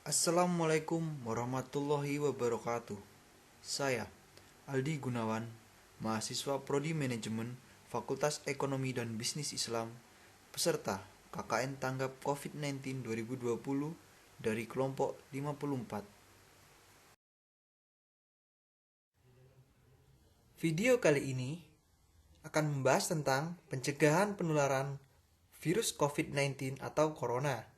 Assalamualaikum warahmatullahi wabarakatuh. Saya Aldi Gunawan, mahasiswa Prodi Manajemen Fakultas Ekonomi dan Bisnis Islam, peserta KKN Tanggap COVID-19 2020 dari kelompok 54. Video kali ini akan membahas tentang pencegahan penularan virus COVID-19 atau corona.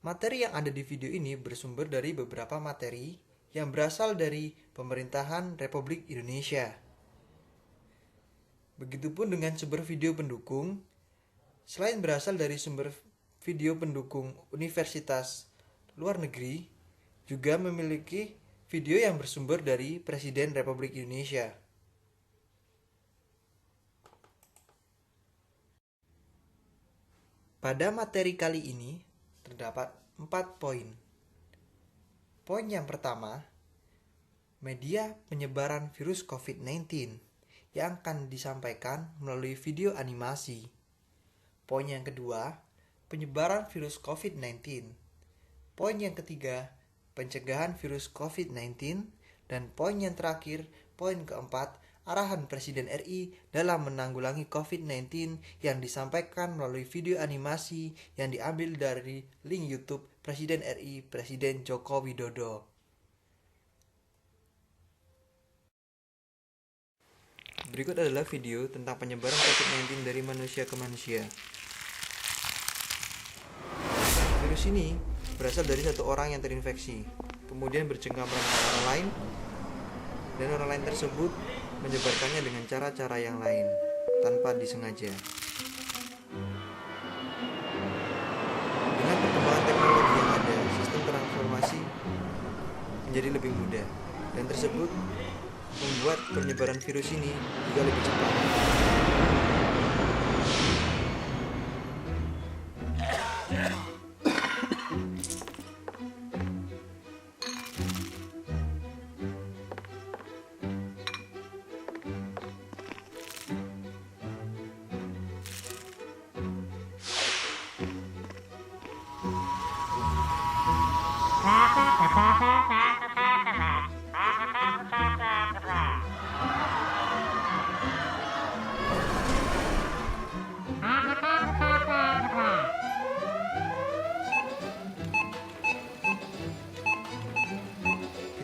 Materi yang ada di video ini bersumber dari beberapa materi yang berasal dari pemerintahan Republik Indonesia. Begitupun dengan sumber video pendukung, selain berasal dari sumber video pendukung universitas luar negeri, juga memiliki video yang bersumber dari Presiden Republik Indonesia. Pada materi kali ini terdapat 4 poin. Poin yang pertama, media penyebaran virus COVID-19 yang akan disampaikan melalui video animasi. Poin yang kedua, penyebaran virus COVID-19. Poin yang ketiga, pencegahan virus COVID-19. Dan poin yang terakhir, poin keempat, arahan Presiden RI dalam menanggulangi COVID-19 yang disampaikan melalui video animasi yang diambil dari link YouTube Presiden RI Presiden Joko Widodo. Berikut adalah video tentang penyebaran COVID-19 dari manusia ke manusia. Virus ini berasal dari satu orang yang terinfeksi, kemudian bercengkrama dengan orang lain, dan orang lain tersebut menyebarkannya dengan cara-cara yang lain tanpa disengaja. Dengan perkembangan teknologi yang ada, sistem transformasi menjadi lebih mudah, dan tersebut membuat penyebaran virus ini juga lebih cepat.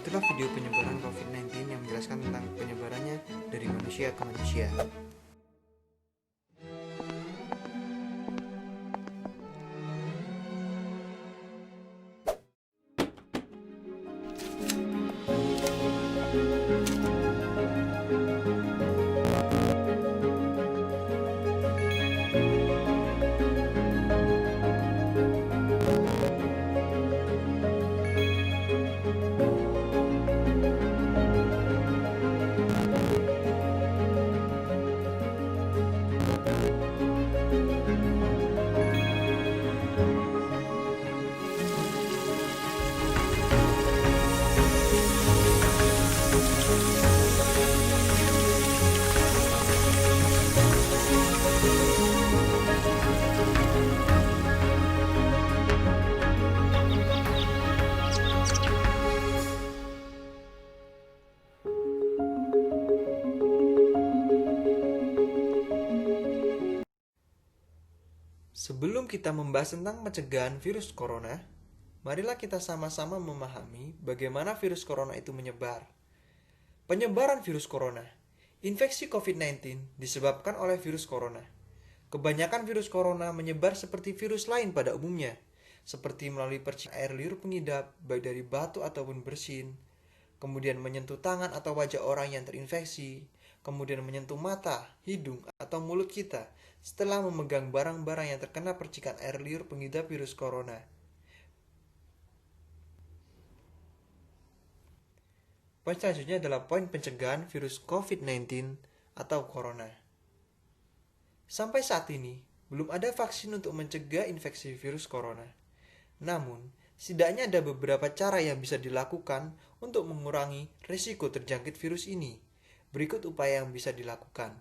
Itulah video penyebaran COVID-19 yang menjelaskan tentang penyebarannya dari manusia ke manusia. Sebelum kita membahas tentang pencegahan virus corona, marilah kita sama-sama memahami bagaimana virus corona itu menyebar. Penyebaran virus corona. Infeksi COVID-19 disebabkan oleh virus corona. Kebanyakan virus corona menyebar seperti virus lain pada umumnya, seperti melalui percikan air liur pengidap, baik dari batu ataupun bersin, kemudian menyentuh tangan atau wajah orang yang terinfeksi, kemudian menyentuh mata, hidung, atau mulut kita setelah memegang barang-barang yang terkena percikan air liur pengidap virus corona. Poin selanjutnya adalah poin pencegahan virus COVID-19 atau corona. Sampai saat ini, belum ada vaksin untuk mencegah infeksi virus corona. Namun, setidaknya ada beberapa cara yang bisa dilakukan untuk mengurangi risiko terjangkit virus ini. Berikut upaya yang bisa dilakukan.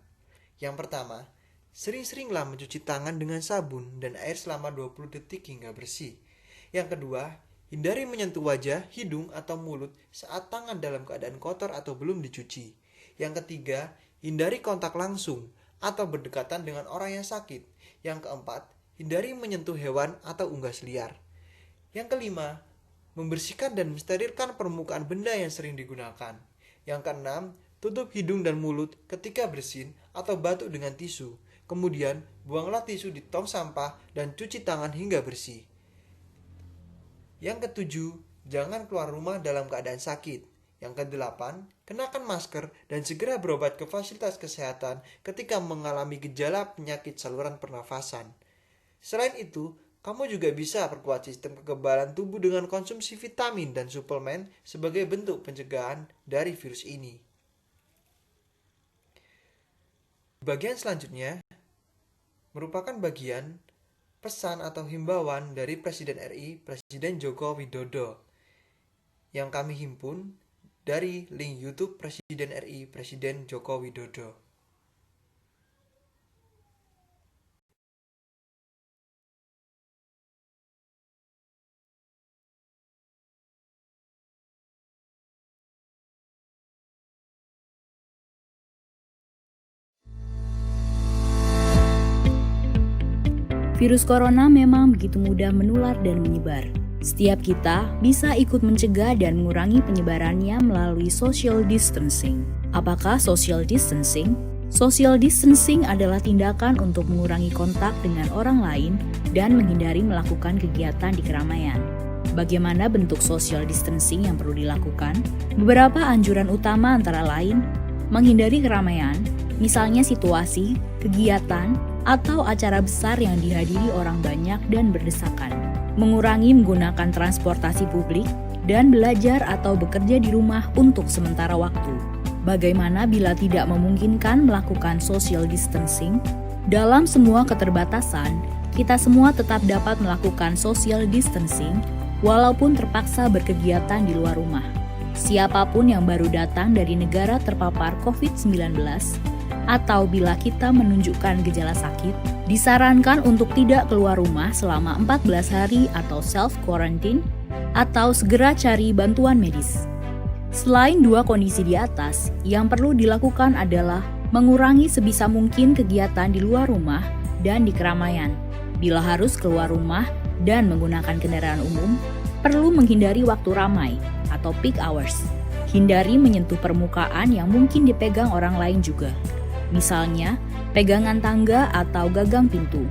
Yang pertama, sering-seringlah mencuci tangan dengan sabun dan air selama 20 detik hingga bersih. Yang kedua, hindari menyentuh wajah, hidung, atau mulut saat tangan dalam keadaan kotor atau belum dicuci. Yang ketiga, hindari kontak langsung atau berdekatan dengan orang yang sakit. Yang keempat, hindari menyentuh hewan atau unggas liar. Yang kelima, membersihkan dan mensterilkan permukaan benda yang sering digunakan. Yang keenam, tutup hidung dan mulut ketika bersin atau batuk dengan tisu. Kemudian, buanglah tisu di tong sampah dan cuci tangan hingga bersih. Yang ketujuh, jangan keluar rumah dalam keadaan sakit. Yang kedelapan, kenakan masker dan segera berobat ke fasilitas kesehatan ketika mengalami gejala penyakit saluran pernafasan. Selain itu, kamu juga bisa perkuat sistem kekebalan tubuh dengan konsumsi vitamin dan suplemen sebagai bentuk pencegahan dari virus ini. Bagian selanjutnya merupakan bagian pesan atau himbauan dari Presiden RI, Presiden Joko Widodo, yang kami himpun dari link YouTube Presiden RI, Presiden Joko Widodo. Virus corona memang begitu mudah menular dan menyebar. Setiap kita bisa ikut mencegah dan mengurangi penyebarannya melalui social distancing. Apakah social distancing? Social distancing adalah tindakan untuk mengurangi kontak dengan orang lain dan menghindari melakukan kegiatan di keramaian. Bagaimana bentuk social distancing yang perlu dilakukan? Beberapa anjuran utama antara lain, menghindari keramaian, misalnya situasi, kegiatan, atau acara besar yang dihadiri orang banyak dan berdesakan. Mengurangi menggunakan transportasi publik dan belajar atau bekerja di rumah untuk sementara waktu. Bagaimana bila tidak memungkinkan melakukan social distancing? Dalam semua keterbatasan, kita semua tetap dapat melakukan social distancing walaupun terpaksa berkegiatan di luar rumah. Siapapun yang baru datang dari negara terpapar COVID-19 atau bila kita menunjukkan gejala sakit, disarankan untuk tidak keluar rumah selama 14 hari atau self-quarantine atau segera cari bantuan medis. Selain dua kondisi di atas, yang perlu dilakukan adalah mengurangi sebisa mungkin kegiatan di luar rumah dan di keramaian. Bila harus keluar rumah dan menggunakan kendaraan umum, perlu menghindari waktu ramai atau peak hours. Hindari menyentuh permukaan yang mungkin dipegang orang lain juga. Misalnya, pegangan tangga atau gagang pintu.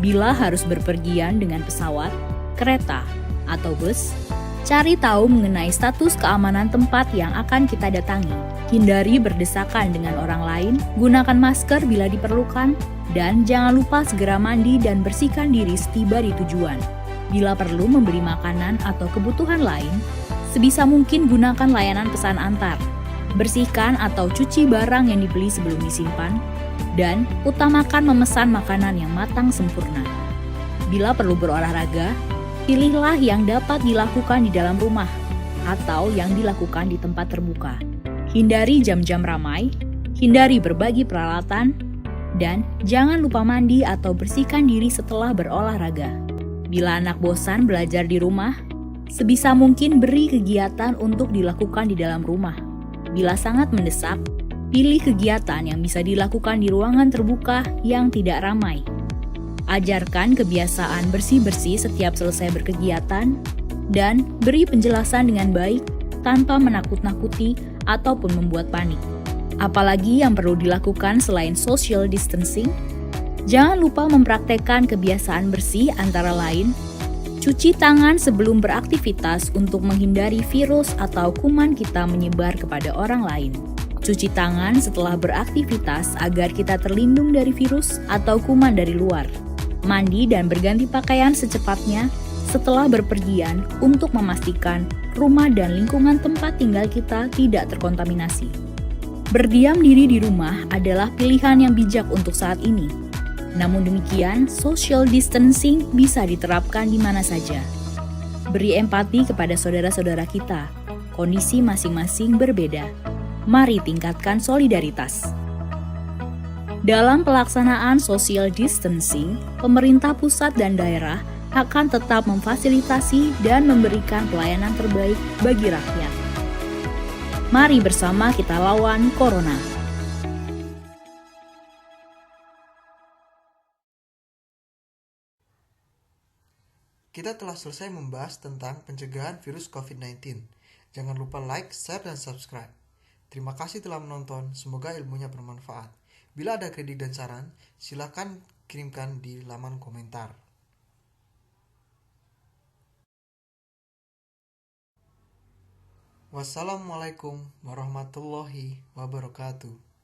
Bila harus berpergian dengan pesawat, kereta, atau bus, cari tahu mengenai status keamanan tempat yang akan kita datangi. Hindari berdesakan dengan orang lain, gunakan masker bila diperlukan, dan jangan lupa segera mandi dan bersihkan diri setiba di tujuan. Bila perlu membeli makanan atau kebutuhan lain, sebisa mungkin gunakan layanan pesan antar. Bersihkan atau cuci barang yang dibeli sebelum disimpan, dan utamakan memesan makanan yang matang sempurna. Bila perlu berolahraga, pilihlah yang dapat dilakukan di dalam rumah atau yang dilakukan di tempat terbuka. Hindari jam-jam ramai, hindari berbagi peralatan, dan jangan lupa mandi atau bersihkan diri setelah berolahraga. Bila anak bosan belajar di rumah, sebisa mungkin beri kegiatan untuk dilakukan di dalam rumah. Bila sangat mendesak, pilih kegiatan yang bisa dilakukan di ruangan terbuka yang tidak ramai. Ajarkan kebiasaan bersih-bersih setiap selesai berkegiatan, dan beri penjelasan dengan baik tanpa menakut-nakuti ataupun membuat panik. Apalagi yang perlu dilakukan selain social distancing, jangan lupa mempraktekkan kebiasaan bersih antara lain, cuci tangan sebelum beraktivitas untuk menghindari virus atau kuman kita menyebar kepada orang lain. Cuci tangan setelah beraktivitas agar kita terlindung dari virus atau kuman dari luar. Mandi dan berganti pakaian secepatnya setelah berpergian untuk memastikan rumah dan lingkungan tempat tinggal kita tidak terkontaminasi. Berdiam diri di rumah adalah pilihan yang bijak untuk saat ini. Namun demikian, social distancing bisa diterapkan di mana saja. Beri empati kepada saudara-saudara kita. Kondisi masing-masing berbeda. Mari tingkatkan solidaritas. Dalam pelaksanaan social distancing, pemerintah pusat dan daerah akan tetap memfasilitasi dan memberikan pelayanan terbaik bagi rakyat. Mari bersama kita lawan Corona. Kita telah selesai membahas tentang pencegahan virus COVID-19. Jangan lupa like, share, dan subscribe. Terima kasih telah menonton, semoga ilmunya bermanfaat. Bila ada kritik dan saran, silakan kirimkan di laman komentar. Wassalamualaikum warahmatullahi wabarakatuh.